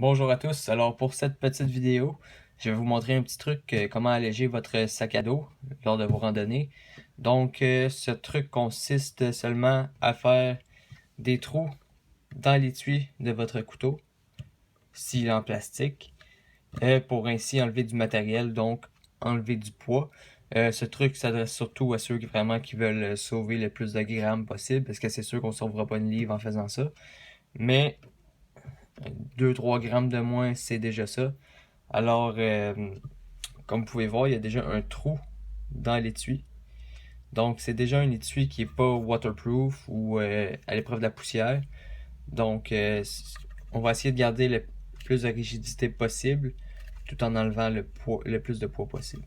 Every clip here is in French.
Bonjour à tous, alors pour cette petite vidéo, je vais vous montrer un petit truc, comment alléger votre sac à dos lors de vos randonnées. Donc ce truc consiste seulement à faire des trous dans l'étui de votre couteau, s'il est en plastique, pour ainsi enlever du matériel, donc enlever du poids. Ce truc s'adresse surtout à ceux qui veulent sauver le plus de grammes possible, parce que c'est sûr qu'on ne sauvera pas une livre en faisant ça, mais 2-3 grammes de moins, c'est déjà ça. Alors, comme vous pouvez voir, il y a déjà un trou dans l'étui. Donc, c'est déjà un étui qui n'est pas waterproof ou à l'épreuve de la poussière. Donc, on va essayer de garder le plus de rigidité possible tout en enlevant le plus de poids possible.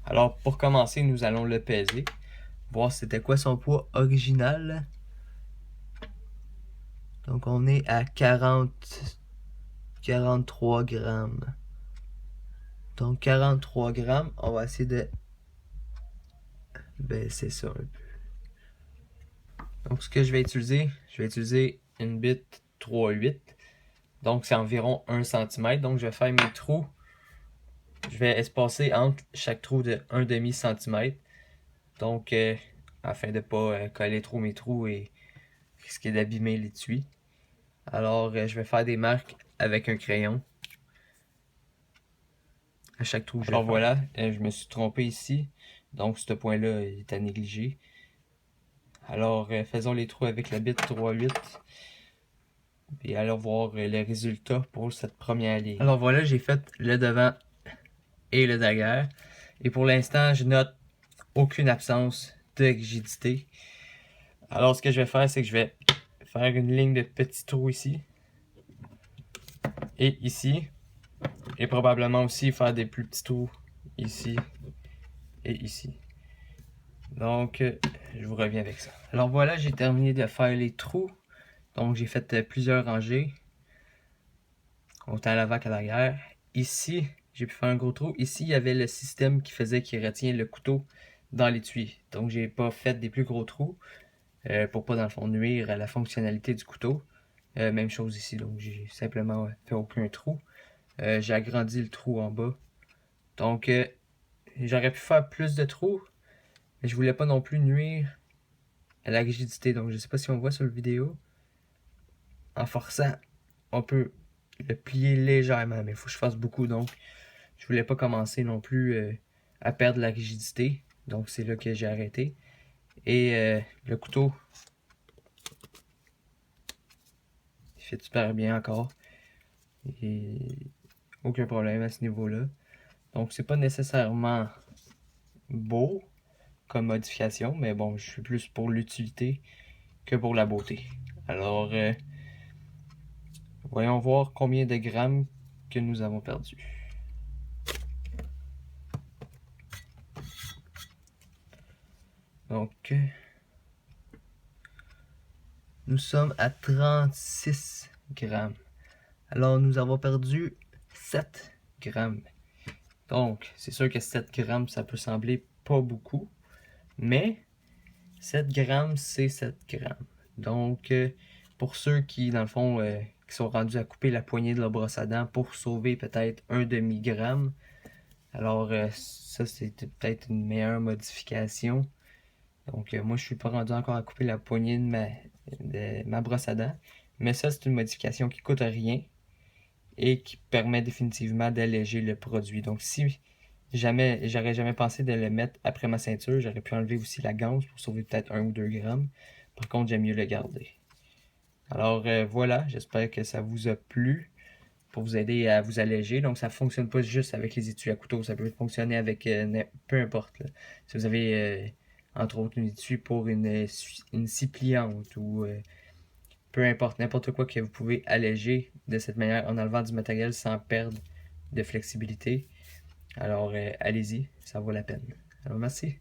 Alors, pour commencer, nous allons le peser. Voir c'était quoi son poids original. Donc, on est à 43 grammes. Donc 43 grammes, on va essayer de baisser ça un peu. Donc ce que je vais utiliser une bite 3/8. Donc c'est environ 1 cm. Donc je vais faire mes trous. Je vais espacer entre chaque trou de 1/2 cm. Donc afin de ne pas coller trop mes trous et risquer d'abîmer l'étui. Alors je vais faire des marques avec un crayon à chaque trou que je vais faire. Alors voilà, je me suis trompé ici. Donc ce point-là est à négliger. Alors faisons les trous avec la bite 3/8 et allons voir les résultats pour cette première ligne. Alors voilà, j'ai fait le devant et le derrière. Et pour l'instant, je note aucune absence de rigidité. Alors ce que je vais faire, c'est que je vais faire une ligne de petits trous ici et ici. Et probablement aussi faire des plus petits trous ici et ici. Donc, je vous reviens avec ça. Alors voilà, j'ai terminé de faire les trous. Donc, j'ai fait plusieurs rangées, autant à l'avant qu'à l'arrière. Ici, j'ai pu faire un gros trou. Ici, il y avait le système qui faisait qu'il retient le couteau dans l'étui. Donc, j'ai pas fait des plus gros trous pour pas, dans le fond, nuire à la fonctionnalité du couteau. Même chose ici, donc j'ai simplement fait aucun trou. J'ai agrandi le trou en bas. Donc, j'aurais pu faire plus de trous, mais je voulais pas non plus nuire à la rigidité. Donc, je sais pas si on voit sur la vidéo. En forçant, on peut le plier légèrement, mais il faut que je fasse beaucoup. Donc, je voulais pas commencer non plus à perdre la rigidité. Donc, c'est là que j'ai arrêté. Et le couteau, il fait super bien encore. Et aucun problème à ce niveau-là. Donc, c'est pas nécessairement beau comme modification, mais bon, je suis plus pour l'utilité que pour la beauté. Alors, voyons voir combien de grammes que nous avons perdu. Donc, nous sommes à 36 grammes. Alors, nous avons perdu 7 grammes. Donc, c'est sûr que 7 grammes, ça peut sembler pas beaucoup, mais 7 grammes, c'est 7 grammes. Donc, pour ceux qui, dans le fond, qui sont rendus à couper la poignée de leur brosse à dents pour sauver peut-être un demi-gramme, alors ça, c'est peut-être une meilleure modification. Donc, moi, je suis pas rendu encore à couper la poignée de ma brosse à dents, mais ça, c'est une modification qui coûte rien et qui permet définitivement d'alléger le produit. Donc, si j'aurais jamais pensé de le mettre après ma ceinture, j'aurais pu enlever aussi la ganse pour sauver peut-être 1 ou 2 grammes. Par contre, j'aime mieux le garder. Alors voilà, j'espère que ça vous a plu pour vous aider à vous alléger. Donc, ça ne fonctionne pas juste avec les étuis à couteau, ça peut fonctionner avec peu importe. Là. Si vous avez entre autres une étui pour une scie pliante ou peu importe, n'importe quoi que vous pouvez alléger de cette manière en enlevant du matériel sans perdre de flexibilité. Alors allez-y, ça vaut la peine. Alors merci.